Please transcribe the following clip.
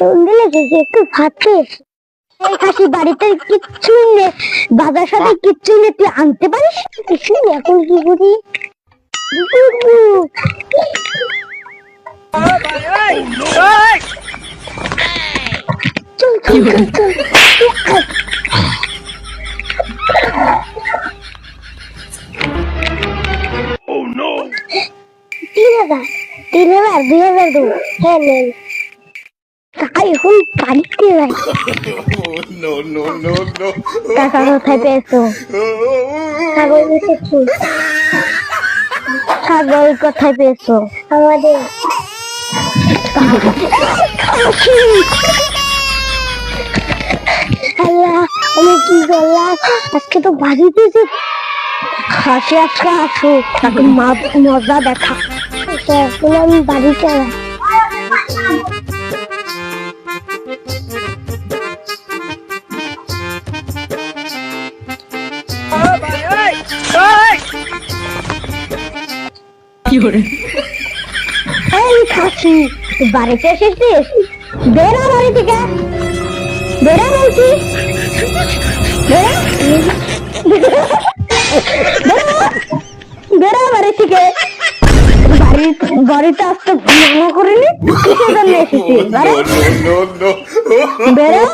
সন্ধে লেগেছে, একটু ভাত খেয়েছি। এই খাসি বাড়িতে কিচ্ছু নেই, বাজার সাথে কিচ্ছু নেই, তুই আনতে পারিস কিছু? এখন কি করি? চল চল চল চল। Oh no! 3,000, 3,000, 2,000 দেবো। হ্যাঁ নেন। টাকা এখন বাড়িতে যাই। No, no, no, no. টাকা কোথায় পেয়েছো? ছাগল এসেছি। ছাগল কোথায় পেয়েছো? আমাদের আল্লাহ, আমি কি করলাম? আজকে তো বাড়িতে যে হাসি, আজকে আসুক, তাকে মজা দেখা। এখন আমি বাড়িতে যাই। এই খাসি, বাড়িতে এসেছিস? বেরা বাড়ি থেকে, বেরা বলছি, বেরা বেরা বাড়ি থেকে। বাড়িতে আসতে মনে করিনি, কিসের জন্য এসেছিস? No, no, no. বেরা